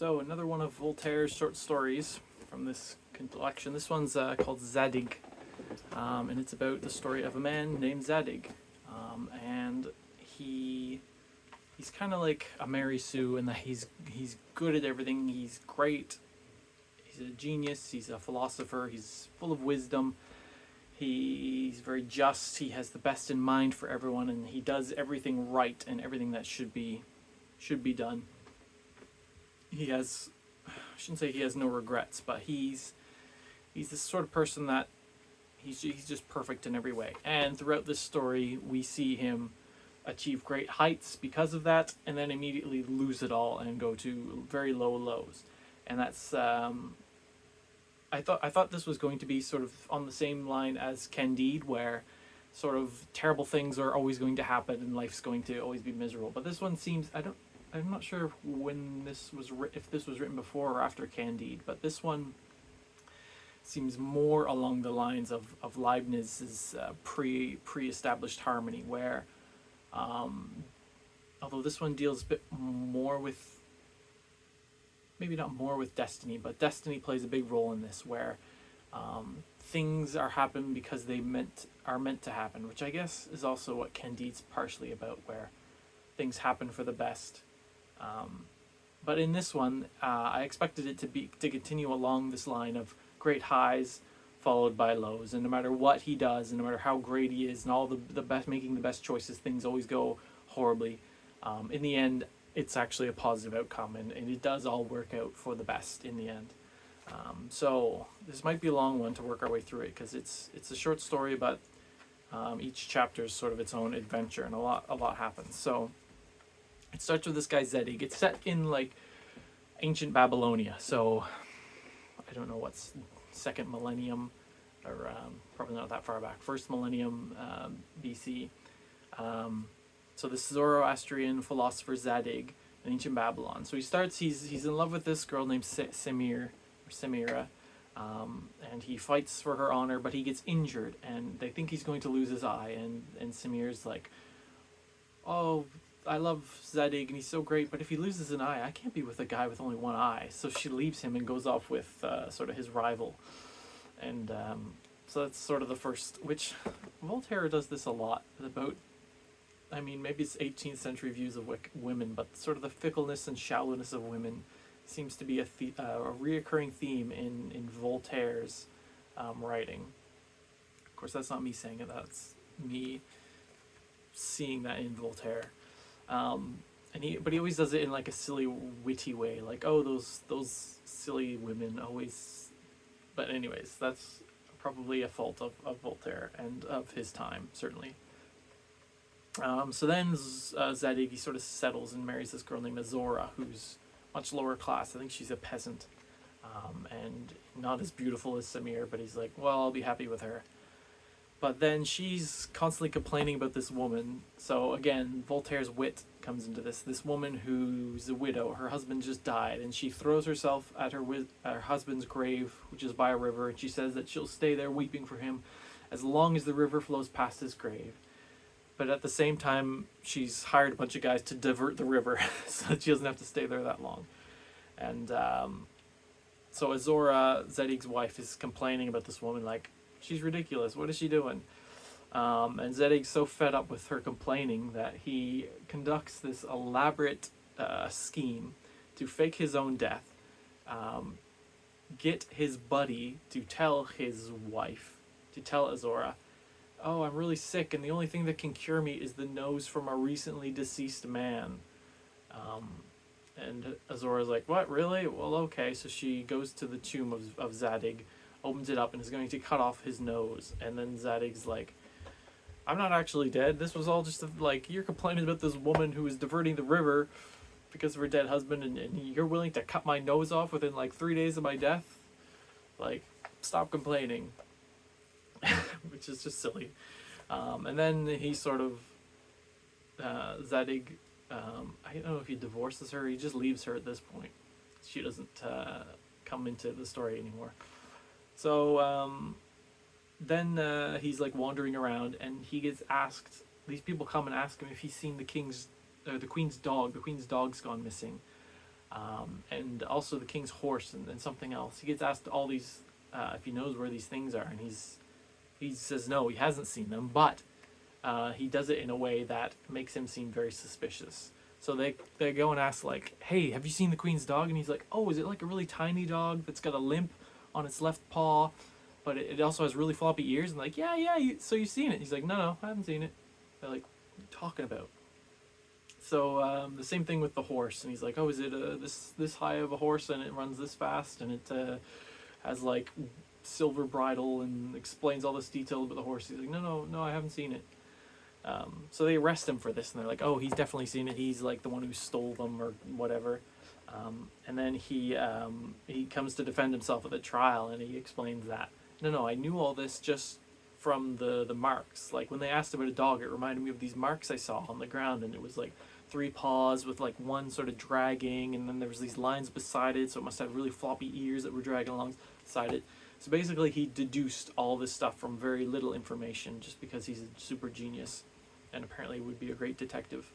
So another one of Voltaire's short stories from this collection. This one's called Zadig, and it's about the story of a man named Zadig, and he's kind of like a Mary Sue in that he's good at everything. He's great. He's a genius. He's a philosopher. He's full of wisdom. He's very just. He has the best in mind for everyone, and he does everything right and everything that should be done. He has, I shouldn't say he has no regrets, but he's this sort of person that he's just perfect in every way. And throughout this story, we see him achieve great heights because of that, and then immediately lose it all and go to very low lows. And that's I thought this was going to be sort of on the same line as Candide, where sort of terrible things are always going to happen and life's going to always be miserable. But this one seems, I'm not sure when this was if this was written before or after Candide, but this one seems more along the lines of Leibniz's pre-established harmony, where although this one deals a bit more with, maybe not more with destiny, but destiny plays a big role in this, where things are happen because they are meant to happen, which I guess is also what Candide's partially about, where things happen for the best. But in this one, I expected it to continue along this line of great highs followed by lows, and no matter what he does, and no matter how great he is, and all the best, making the best choices, things always go horribly. In the end, it's actually a positive outcome, and it does all work out for the best in the end. So this might be a long one to work our way through it, because it's a short story, but each chapter is sort of its own adventure, and a lot happens. So it starts with this guy Zadig. It's set in like ancient Babylonia, so I don't know what's second millennium, or probably not that far back, first millennium BC. So this Zoroastrian philosopher Zadig in ancient Babylon. So he's in love with this girl named Samira, and he fights for her honor, but he gets injured, and they think he's going to lose his eye, and Samir's like, oh, I love Zadig and he's so great, but if he loses an eye, I can't be with a guy with only one eye. So she leaves him and goes off with sort of his rival. And so that's sort of the first, which Voltaire does this a lot about, I mean, maybe it's 18th century views of women, but sort of the fickleness and shallowness of women seems to be a reoccurring theme in Voltaire's writing. Of course, that's not me saying it, that's me seeing that in Voltaire. But he always does it in like a silly, witty way, like, oh, those silly women always. But anyways, that's probably a fault of Voltaire and of his time, certainly. So then Zadig, he sort of settles and marries this girl named Azora, who's much lower class. I think she's a peasant, and not as beautiful as Samir, but he's like, well, I'll be happy with her. But then she's constantly complaining about this woman. So again, Voltaire's wit comes into this. This woman who's a widow, her husband just died, and she throws herself at her husband's grave, which is by a river, and she says that she'll stay there weeping for him as long as the river flows past his grave. But at the same time, she's hired a bunch of guys to divert the river so that she doesn't have to stay there that long. And so Azora, Zadig's wife, is complaining about this woman, like, she's ridiculous. What is she doing? And Zadig's so fed up with her complaining that he conducts this elaborate scheme to fake his own death, get his buddy to tell his wife, to tell Azora, oh, I'm really sick, and the only thing that can cure me is the nose from a recently deceased man. And Azora's like, what, really? Well, okay. So she goes to the tomb of Zadig, opens it up, and is going to cut off his nose. And then Zadig's like, I'm not actually dead. This was all just like, you're complaining about this woman who is diverting the river because of her dead husband, and you're willing to cut my nose off within like 3 days of my death? Like, stop complaining. Which is just silly. And then he sort of, Zadig, I don't know if he divorces her, he just leaves her at this point. She doesn't come into the story anymore. So then he's like wandering around, and he gets asked, these people come and ask him if he's seen the queen's dog. The queen's dog's gone missing. and also the king's horse and something else. He gets asked all these if he knows where these things are, and he says no, he hasn't seen them, but he does it in a way that makes him seem very suspicious. So they go and ask like, hey, have you seen the queen's dog? And he's like, oh, is it like a really tiny dog that's got a limp on its left paw, but it also has really floppy ears? And like, yeah, so you've seen it? He's like, no, I haven't seen it. They're like, what are you talking about? So the same thing with the horse, and he's like, oh, is it this high of a horse, and it runs this fast, and it has like silver bridle, and explains all this detail about the horse. He's like, no, I haven't seen it. So they arrest him for this, and they're like, oh, he's definitely seen it. He's like the one who stole them or whatever. And then he comes to defend himself at the trial, and he explains that no, I knew all this just from the marks. Like when they asked about a dog, it reminded me of these marks I saw on the ground, and it was like 3 paws with like one sort of dragging, and then there was these lines beside it, so it must have really floppy ears that were dragging alongside it. So basically he deduced all this stuff from very little information just because he's a super genius and apparently would be a great detective.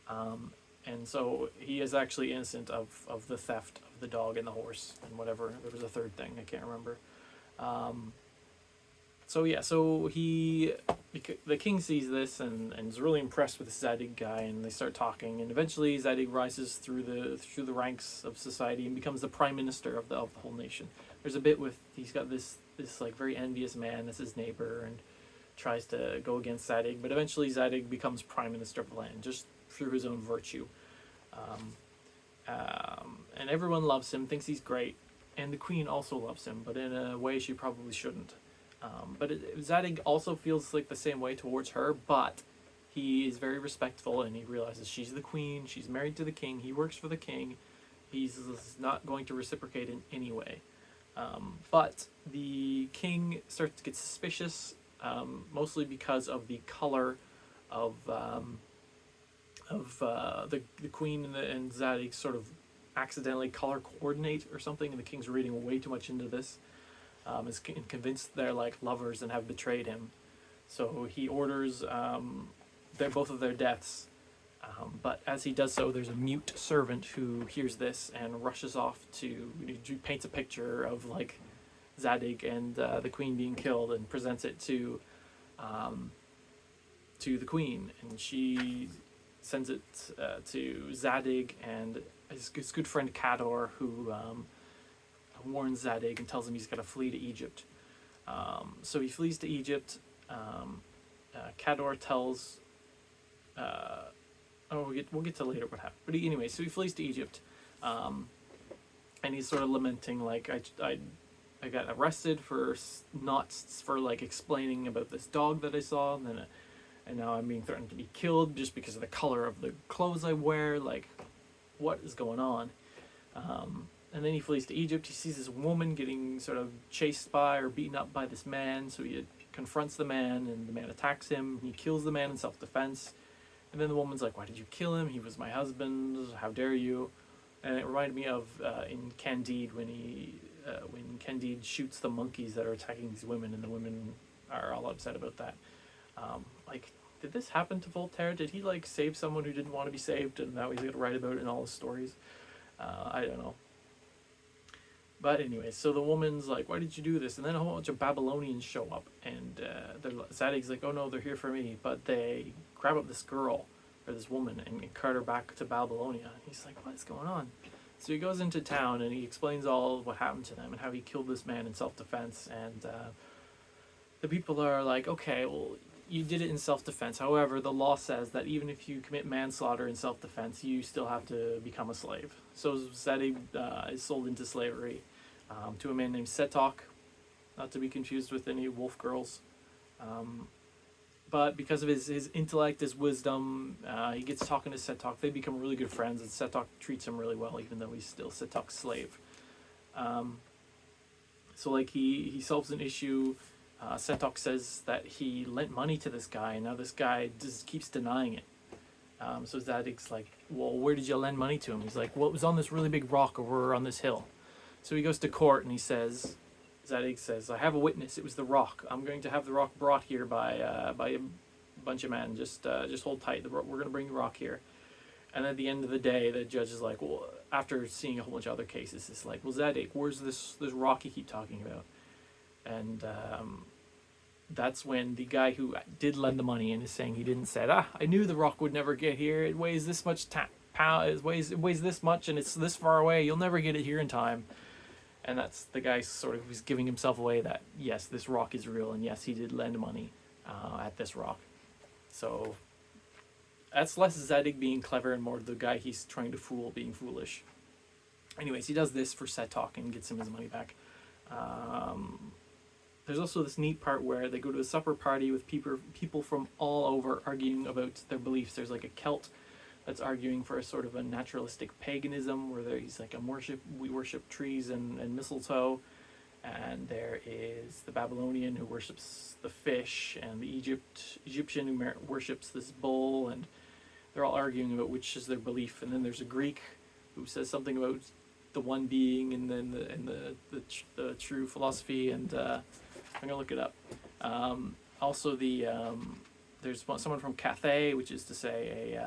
And so he is actually innocent of the theft of the dog and the horse and whatever. There was a third thing, I can't remember. So the king sees this and is really impressed with the Zadig guy, and they start talking, and eventually Zadig rises through the ranks of society and becomes the prime minister of the whole nation. There's a bit with he's got this like very envious man as his neighbor and tries to go against Zadig, but eventually Zadig becomes prime minister of the land just through his own virtue. And everyone loves him, thinks he's great, and the queen also loves him, but in a way she probably shouldn't. But Zadig also feels like the same way towards her, but he is very respectful, and he realizes she's the queen, she's married to the king, he works for the king, he's not going to reciprocate in any way. But the king starts to get suspicious, mostly because of the color of the queen and Zadig sort of accidentally color coordinate or something, and the king's reading way too much into this. Is convinced they're like lovers and have betrayed him, so he orders both of their deaths. But as he does so, there's a mute servant who hears this and rushes off paints a picture of like Zadig and the queen being killed and presents it to the queen, and she sends it to Zadig and his good friend Cador, who warns Zadig and tells him he's got to flee to Egypt. So he flees to Egypt. Cador tells... we'll get to later what happened. But anyway, so he flees to Egypt. And he's sort of lamenting, like, I got arrested for like explaining about this dog that I saw, and now I'm being threatened to be killed just because of the color of the clothes I wear. Like, what is going on? And then he flees to Egypt. He sees this woman getting sort of chased by or beaten up by this man, so he confronts the man, and the man attacks him. He kills the man in self-defense, and then the woman's like, why did you kill him? He was my husband. How dare you? And it reminded me of in Candide when Candide shoots the monkeys that are attacking these women, and the women are all upset about that. Like, did this happen to Voltaire? Did he like save someone who didn't want to be saved, and now he's going to write about it in all his stories? I don't know. But anyway, so the woman's like, why did you do this? And then a whole bunch of Babylonians show up, and Zadig's like, oh no, they're here for me. But they grab up this girl, or this woman, and cart her back to Babylonia. He's like, what is going on? So he goes into town, and he explains all what happened to them, and how he killed this man in self-defense. And the people are like, okay, well, you did it in self-defense. However, the law says that even if you commit manslaughter in self-defense, you still have to become a slave. So Zadig is sold into slavery to a man named Setok, not to be confused with any wolf girls. But because of his intellect, his wisdom, he gets talking to Setok. They become really good friends, and Setok treats him really well, even though he's still Setok's slave. So like he solves an issue. Setok says that he lent money to this guy, and now this guy just keeps denying it. So Zadig's like, well, where did you lend money to him? He's like, well, it was on this really big rock over on this hill. So he goes to court, and Zadig says, I have a witness, it was the rock. I'm going to have the rock brought here by a bunch of men. Just hold tight, we're going to bring the rock here. And at the end of the day, the judge is like, well, after seeing a whole bunch of other cases, it's like, well, Zadig, where's this rock you keep talking about? And that's when the guy who did lend the money and is saying he didn't say, I knew the rock would never get here. It weighs this much it weighs this much, and it's this far away. You'll never get it here in time. And that's the guy sort of who's giving himself away that, yes, this rock is real, and yes, he did lend money at this rock. So that's less Zadig being clever and more the guy he's trying to fool being foolish. Anyways, he does this for Setok and gets him his money back. There's also this neat part where they go to a supper party with people from all over arguing about their beliefs. There's like a Celt that's arguing for a sort of a naturalistic paganism where he's like we worship trees and mistletoe. And there is the Babylonian who worships the fish, and the Egyptian who worships this bull, and they're all arguing about which is their belief. And then there's a Greek who says something about the one being, and then the true philosophy. And I'm gonna look it up. Also, there's someone from Cathay, which is to say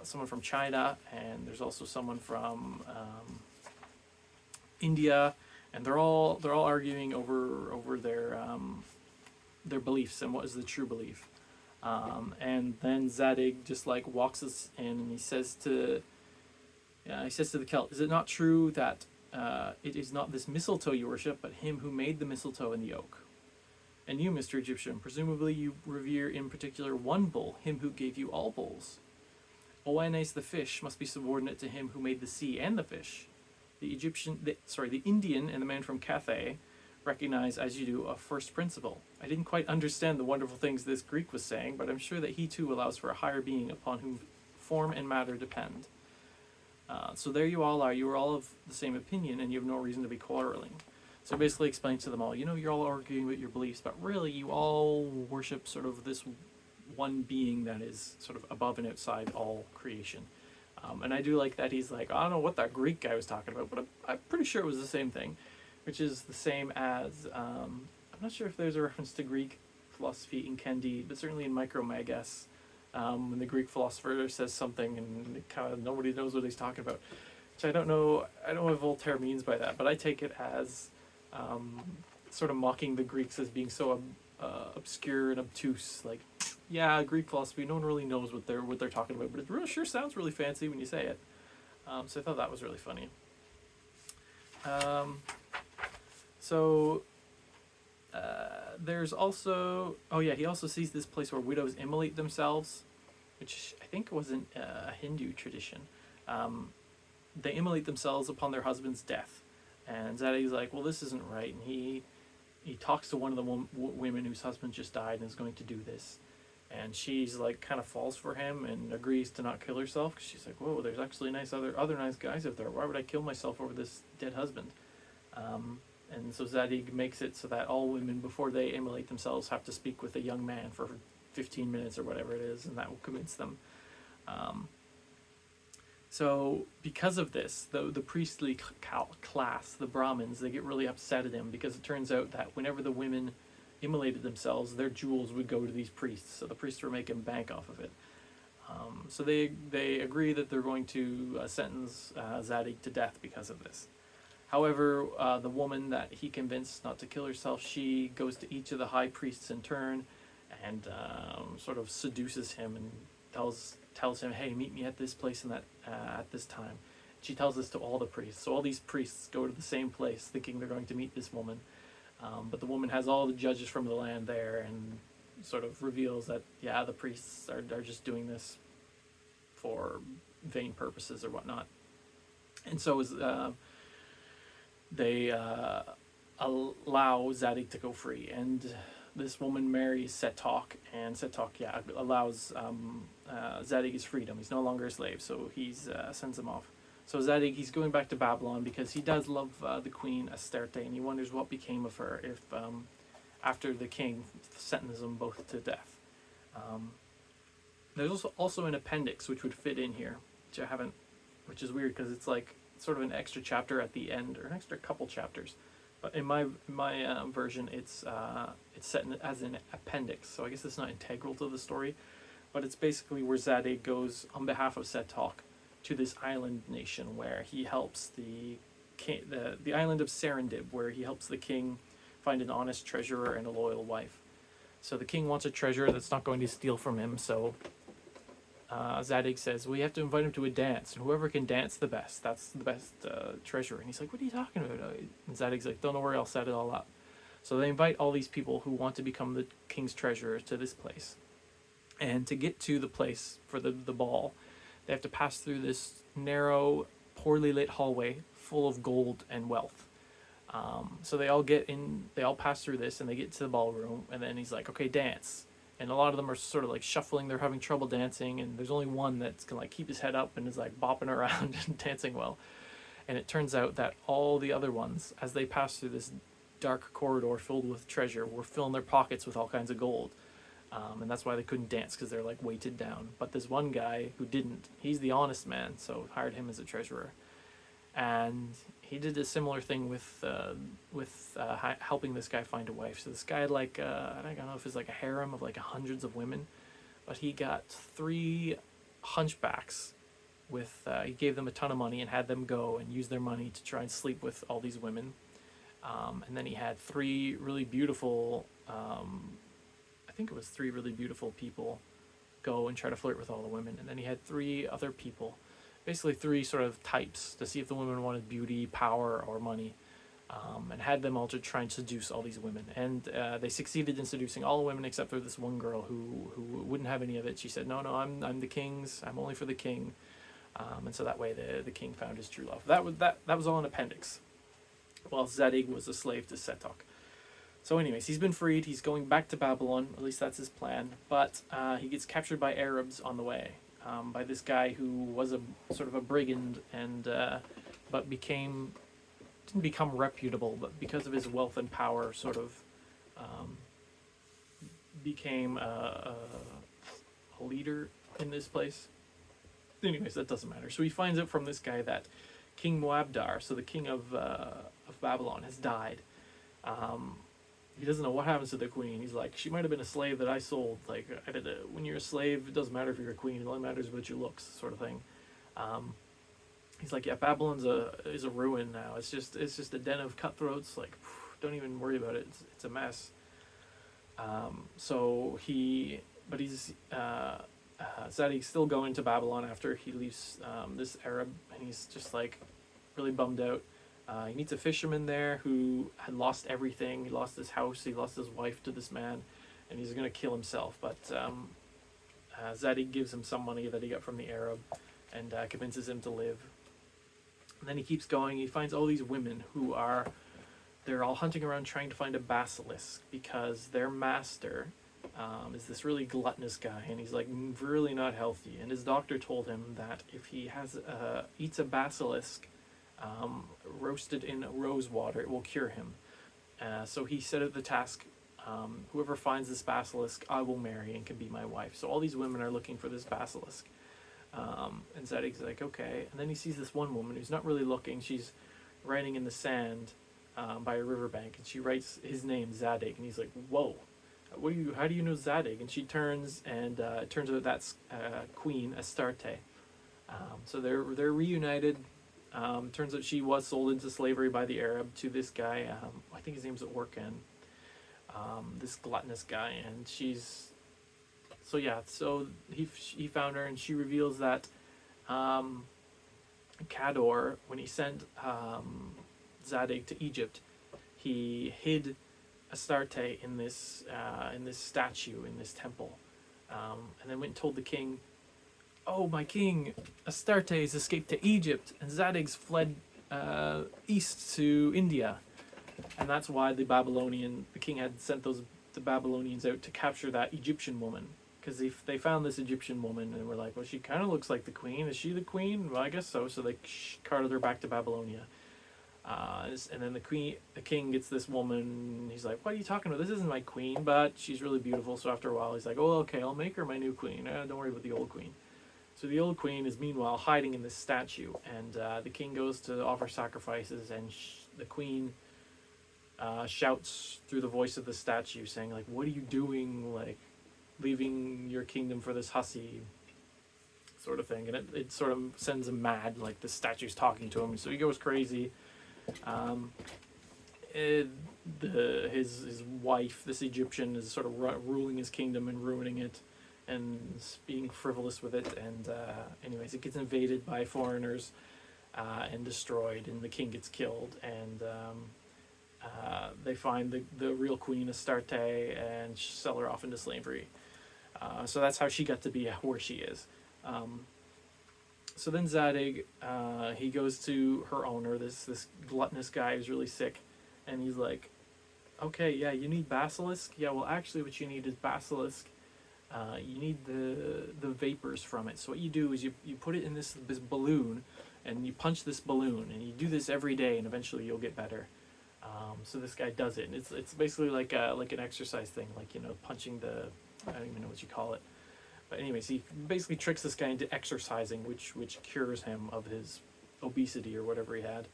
someone from China, and there's also someone from India, and they're all arguing over their beliefs and what is the true belief. And then Zadig just like walks us in, and he says to the Celt, "Is it not true that it is not this mistletoe you worship, but him who made the mistletoe and the oak? And you, Mr. Egyptian, presumably you revere in particular one bull, him who gave you all bulls. Oannes the fish must be subordinate to him who made the sea and the fish. The Indian and the man from Cathay recognize, as you do, a first principle. I didn't quite understand the wonderful things this Greek was saying, but I'm sure that he too allows for a higher being upon whom form and matter depend. So there you all are. You are all of the same opinion, and you have no reason to be quarreling." So basically explains to them all, you're all arguing about your beliefs, but really you all worship sort of this one being that is sort of above and outside all creation. And I do like that he's like, I don't know what that Greek guy was talking about, but I'm pretty sure it was the same thing, which is the same as, I'm not sure if there's a reference to Greek philosophy in Candide, but certainly in Micromagus, when the Greek philosopher says something and kind of nobody knows what he's talking about, which I don't know what Voltaire means by that, but I take it as sort of mocking the Greeks as being so obscure and obtuse. Like, yeah, Greek philosophy, no one really knows what they're talking about, but it really sure sounds really fancy when you say it. So I thought that was really funny. There's also, he also sees this place where widows immolate themselves, which I think wasn't a Hindu tradition. They immolate themselves upon their husband's death. And Zadig's like, well, this isn't right. And he talks to one of the women whose husband just died and is going to do this. And she's like, kind of falls for him and agrees to not kill herself, because she's like, whoa, there's actually other nice guys out there. Why would I kill myself over this dead husband? And so Zadig makes it so that all women, before they immolate themselves, have to speak with a young man for 15 minutes or whatever it is, and that will convince them. So because of this, the priestly class, the Brahmins, they get really upset at him, because it turns out that whenever the women immolated themselves, their jewels would go to these priests, so the priests were making bank off of it. So they agree that they're going to sentence Zadig to death because of this. However, the woman that he convinced not to kill herself, she goes to each of the high priests in turn and sort of seduces him and tells him, hey, meet me at this place and at this time. She tells this to all the priests. So all these priests go to the same place thinking they're going to meet this woman. But the woman has all the judges from the land there and sort of reveals that, yeah, the priests are just doing this for vain purposes or whatnot. And so they allow Zadig to go free. And this woman marries Setok, and Setok, allows Zadig his freedom. He's no longer a slave, so he's sends him off. So Zadig, he's going back to Babylon because he does love the queen Astarte, and he wonders what became of her if after the king sentenced them both to death. There's also an appendix which would fit in here, which is weird because it's like sort of an extra chapter at the end, or an extra couple chapters. But in my version, it's set as an appendix, so I guess it's not integral to the story. but it's basically where Zadig goes on behalf of Setok to this island nation where he helps the island of Serendib, where he helps the king find an honest treasurer and a loyal wife. So the king wants a treasurer that's not going to steal from him. So Zadig says, we have to invite him to a dance, and whoever can dance the best, that's the best treasurer. And he's like, what are you talking about? And Zadig's like, don't worry, I'll set it all up. So they invite all these people who want to become the king's treasurer to this place. And to get to the place for the ball, they have to pass through this narrow, poorly lit hallway full of gold and wealth. So they all pass through this, and they get to the ballroom, and then he's like, okay, dance. And a lot of them are sort of like shuffling, they're having trouble dancing, and there's only one that's gonna like keep his head up and is like bopping around and dancing well. And it turns out that all the other ones, as they pass through this dark corridor filled with treasure, were filling their pockets with all kinds of gold. And that's why they couldn't dance, because they're like weighted down. But this one guy who didn't, he's the honest man, so hired him as a treasurer. And he did a similar thing with helping this guy find a wife. So this guy had like I don't know if it's like a harem of like hundreds of women, but he got 3 hunchbacks with he gave them a ton of money and had them go and use their money to try and sleep with all these women. And then he had 3 really beautiful I think it was 3 really beautiful people go and try to flirt with all the women. And then he had 3 other people, basically 3 sort of types, to see if the women wanted beauty, power, or money, and had them all to try and seduce all these women. And they succeeded in seducing all the women except for this one girl who wouldn't have any of it. She said, no, I'm the king's, I'm only for the king. And so that way the king found his true love. That was all an appendix. Well, Zadig was a slave to Setok. So anyways, he's been freed. He's going back to Babylon. At least that's his plan. But he gets captured by Arabs on the way. By this guy who was a sort of a brigand, and but didn't become reputable, but because of his wealth and power, sort of became a leader in this place. Anyways, that doesn't matter. So he finds out from this guy that King Muabdar, so the king of Babylon, has died. He doesn't know what happens to the queen. He's like, she might have been a slave that I sold. Like, when you're a slave, it doesn't matter if you're a queen. It only matters about your looks, sort of thing. He's like, yeah, Babylon's is a ruin now. It's just a den of cutthroats. Like, don't even worry about it. It's a mess. Zadig's still going to Babylon after he leaves this Arab, and he's just like really bummed out. He meets a fisherman there who had lost everything. He lost his house, he lost his wife to this man, and he's going to kill himself. But Zadig gives him some money that he got from the Arab and convinces him to live. And then he keeps going. He finds all these women they're all hunting around trying to find a basilisk, because their master is this really gluttonous guy, and he's like really not healthy. And his doctor told him that if he eats a basilisk roasted in rose water, it will cure him. So he set out the task, whoever finds this basilisk, I will marry and can be my wife. So all these women are looking for this basilisk. And Zadig's like, okay. And then he sees this one woman who's not really looking. She's writing in the sand by a riverbank, and she writes his name, Zadig. And he's like, whoa, how do you know Zadig? And she turns, and it turns out that's Queen Astarte. So they're reunited. Turns out she was sold into slavery by the Arab to this guy. I think his name's Orkan. This gluttonous guy, and she's. So yeah, so he found her, and she reveals that Kador, when he sent Zadig to Egypt, he hid Astarte in this statue in this temple, and then went and told the king, "Oh, my king, Astarte's escaped to Egypt, and Zadig's fled east to India," and that's why the king had sent the Babylonians out to capture that Egyptian woman. Because they found this Egyptian woman and were like, well, she kind of looks like the queen. Is she the queen? Well, I guess so. So they carted her back to Babylonia. And then the king gets this woman. He's like, what are you talking about? This isn't my queen, but she's really beautiful. So after a while, he's like, oh, okay, I'll make her my new queen. Don't worry about the old queen. So the old queen is meanwhile hiding in this statue. And the king goes to offer sacrifices, and the queen shouts through the voice of the statue saying, like, what are you doing? Like, leaving your kingdom for this hussy sort of thing. And it sort of sends him mad, like the statue's talking to him. So he goes crazy. Um, his wife, this Egyptian, is sort of ruling his kingdom and ruining it, and being frivolous with it. And anyways, it gets invaded by foreigners and destroyed, and the king gets killed. And they find the real queen, Astarte, and sell her off into slavery. So that's how she got to be where she is. So then Zadig, he goes to her owner, this gluttonous guy who's really sick, and he's like, okay, yeah, you need basilisk? Yeah, well, actually what you need is basilisk. You need the vapors from it. So what you do is you put it in this balloon, and you punch this balloon, and you do this every day, and eventually you'll get better. So this guy does it, and it's basically like an exercise thing, like, punching I don't even know what you call it. But anyways, he basically tricks this guy into exercising, which cures him of his obesity or whatever he had.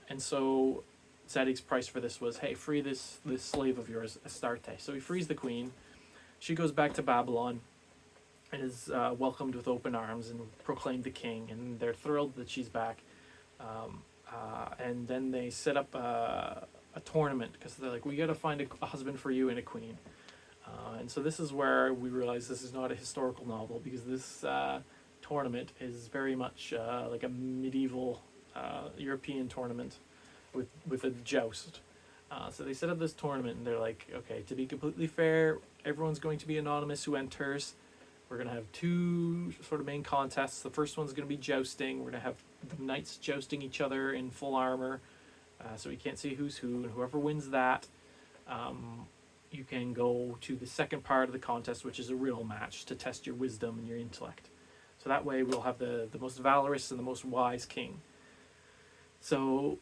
And so Zadig's price for this was, hey, free this slave of yours, Astarte. So he frees the queen. She goes back to Babylon and is welcomed with open arms and proclaimed the king. And they're thrilled that she's back. And then they set up a tournament, because they're like, we got to find a husband for you and a queen. And so this is where we realize this is not a historical novel, because this tournament is very much like a medieval European tournament with a joust. So they set up this tournament, and they're like, okay, to be completely fair, everyone's going to be anonymous who enters. We're going to have two sort of main contests. The first one's going to be jousting. We're going to have the knights jousting each other in full armor, so we can't see who's who, and whoever wins that, you can go to the second part of the contest, which is a riddle match to test your wisdom and your intellect. So that way we'll have the most valorous and the most wise king. So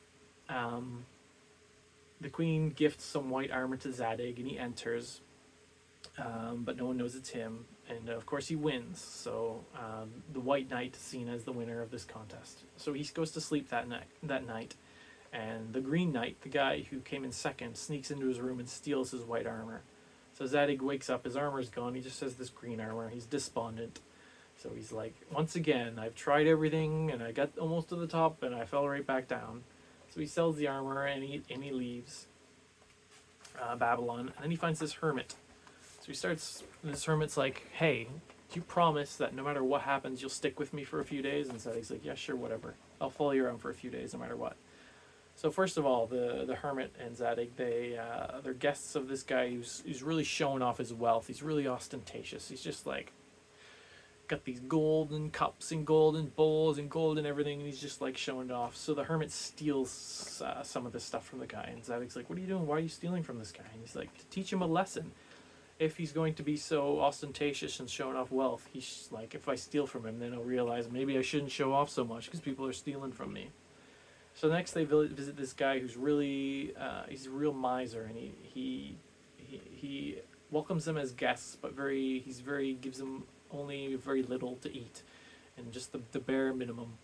the queen gifts some white armor to Zadig, and he enters, but no one knows it's him. And of course he wins. So the white knight is seen as the winner of this contest. So he goes to sleep that night. And the green knight, the guy who came in second, sneaks into his room and steals his white armor. So Zadig wakes up, his armor's gone, he just has this green armor, he's despondent. So he's like, once again, I've tried everything, and I got almost to the top, and I fell right back down. So he sells the armor, and he leaves Babylon, and then he finds this hermit. So this hermit's like, hey, do you promise that no matter what happens, you'll stick with me for a few days? And Zadig's like, yeah, sure, whatever. I'll follow you around for a few days, no matter what. So first of all, the hermit and Zadig, they're guests of this guy who's really showing off his wealth. He's really ostentatious. He's just like got these golden cups and golden bowls and gold and everything, and he's just like showing it off. So the hermit steals some of this stuff from the guy, and Zadig's like, what are you doing? Why are you stealing from this guy? And he's like, to teach him a lesson. If he's going to be so ostentatious and showing off wealth, he's like, if I steal from him, then he'll realize maybe I shouldn't show off so much because people are stealing from me. So next they visit this guy who's really, he's a real miser, and he welcomes them as guests, but gives them only very little to eat, and just the bare minimum.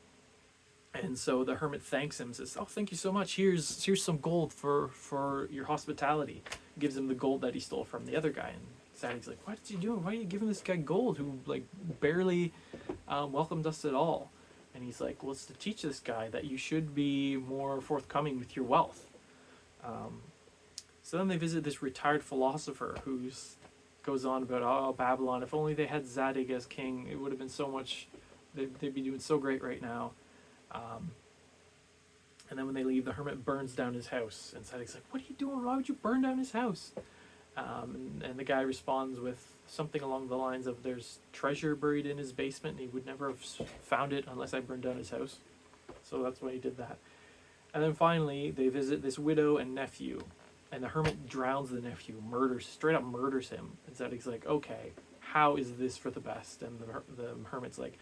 And so the hermit thanks him, says, oh, thank you so much, here's some gold for your hospitality. Gives him the gold that he stole from the other guy, and Zadig's like, what did you do? Why are you giving this guy gold who like barely welcomed us at all? And he's like, well, it's to teach this guy that you should be more forthcoming with your wealth. So then they visit this retired philosopher who goes on about, oh, Babylon, if only they had Zadig as king, it would have been so much, they'd be doing so great right now. And then when they leave, the hermit burns down his house. And Zadig's like, what are you doing? Why would you burn down his house? And the guy responds with something along the lines of, there's treasure buried in his basement, and he would never have found it unless I burned down his house. So that's why he did that. And then finally, they visit this widow and nephew, and the hermit drowns the nephew, straight up murders him. And Zadig's like, okay, how is this for the best? And the hermit's like,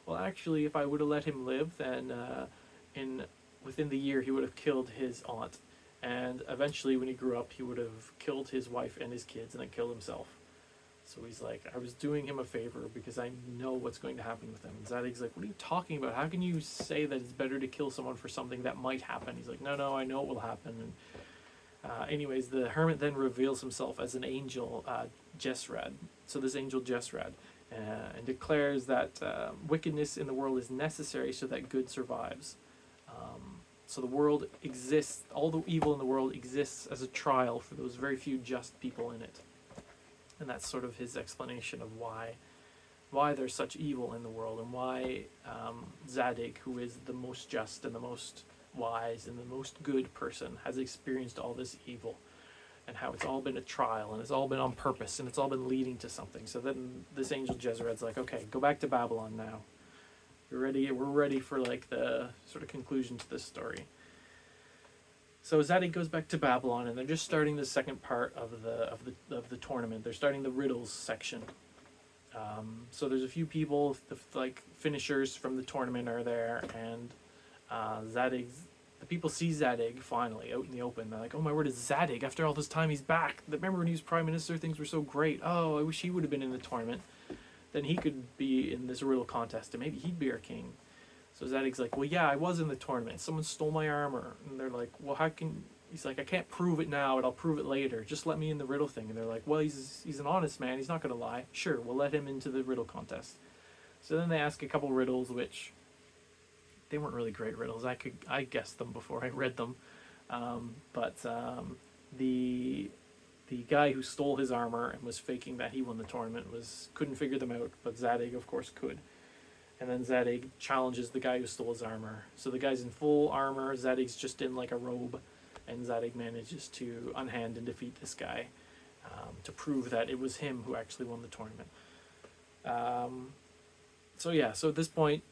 well, actually, if I would have let him live, then within the year he would have killed his aunt. And eventually, when he grew up, he would have killed his wife and his kids, and then killed himself. So he's like, I was doing him a favor because I know what's going to happen with him. And Zadig's like, what are you talking about? How can you say that it's better to kill someone for something that might happen? He's like, no, I know it will happen. And anyways, the hermit then reveals himself as an angel, Jesrad. So this angel Jesrad, and declares that wickedness in the world is necessary so that good survives. So the world exists, all the evil in the world exists as a trial for those very few just people in it. And that's sort of his explanation of why there's such evil in the world, and why Zadig, who is the most just and the most wise and the most good person, has experienced all this evil, and how it's all been a trial, and it's all been on purpose, and it's all been leading to something. So then this angel Jezred's like, okay, go back to Babylon now. We're ready for like the sort of conclusion to this story. So Zadig goes back to Babylon, and they're just starting the second part of the tournament. They're starting the riddles section. So there's a few people, like finishers from the tournament are there, and the people see Zadig finally out in the open. They're like, oh my word, it's Zadig. After all this time, he's back. Remember when he was prime minister, things were so great. Oh, I wish he would have been in the tournament. Then he could be in this riddle contest, and maybe he'd be our king. So Zadig's like, well, yeah, I was in the tournament. Someone stole my armor. And they're like, well, how can... He's like, I can't prove it now, but I'll prove it later. Just let me in the riddle thing. And they're like, well, he's an honest man. He's not going to lie. Sure, we'll let him into the riddle contest. So then they ask a couple riddles, which they weren't really great riddles. I guessed them before I read them. But the guy who stole his armor and was faking that he won the tournament couldn't figure them out, but Zadig, of course, could. And then Zadig challenges the guy who stole his armor. So the guy's in full armor, Zadig's just in like a robe, and Zadig manages to unhand and defeat this guy to prove that it was him who actually won the tournament. So at this point,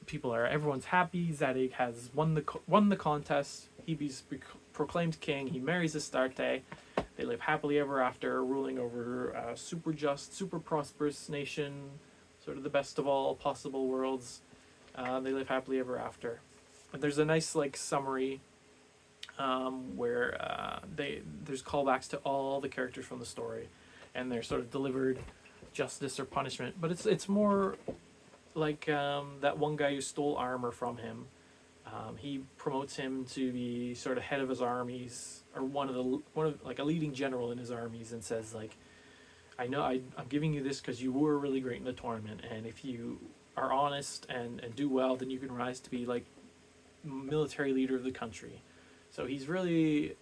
everyone's happy. Zadig has won the contest. He's proclaimed king. He marries Astarte. They live happily ever after, ruling over a super just, super prosperous nation, sort of the best of all possible worlds. They live happily ever after. But there's a nice like summary where there's callbacks to all the characters from the story, and they're sort of delivered justice or punishment. But it's more like that one guy who stole armor from him. He promotes him to be sort of head of his armies, or one of like a leading general in his armies, and says like, I know I'm giving you this because you were really great in the tournament, and if you are honest and do well, then you can rise to be like military leader of the country. So he's really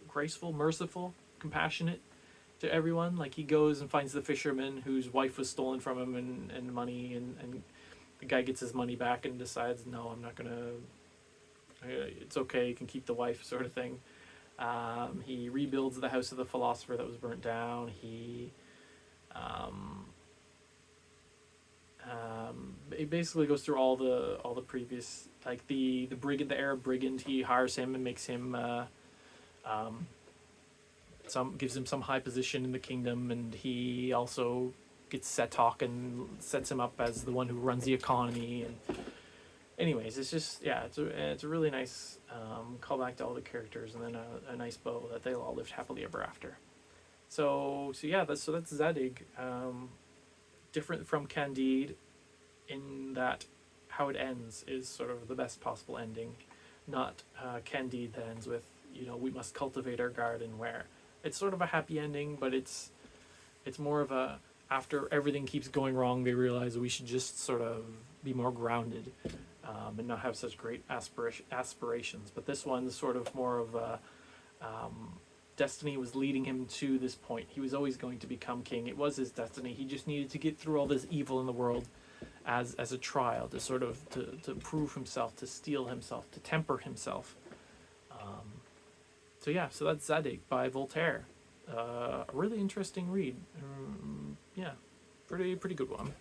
graceful, merciful, compassionate to everyone. Like he goes and finds the fisherman whose wife was stolen from him and money, and the guy gets his money back and decides, no, I'm not gonna, it's okay, you can keep the wife, sort of thing. He rebuilds the house of the philosopher that was burnt down. He basically goes through all the previous, like the Arab brigand. He hires him and makes him gives him some high position in the kingdom, and he also gets Setok and sets him up as the one who runs the economy. And anyways, it's just, yeah, it's a really nice callback to all the characters, and then a nice bow that they all lived happily ever after. So yeah, that's Zadig. Different from Candide in that how it ends is sort of the best possible ending, not Candide that ends with, we must cultivate our garden, where it's sort of a happy ending, but it's more of a, after everything keeps going wrong, they realize we should just sort of be more grounded and not have such great aspirations. But this one's sort of more of a destiny was leading him to this point. He was always going to become king. It was his destiny. He just needed to get through all this evil in the world as a trial, to sort of to prove himself, to steel himself, to temper himself. So that's Zadig by Voltaire. A really interesting read. Yeah, pretty good one.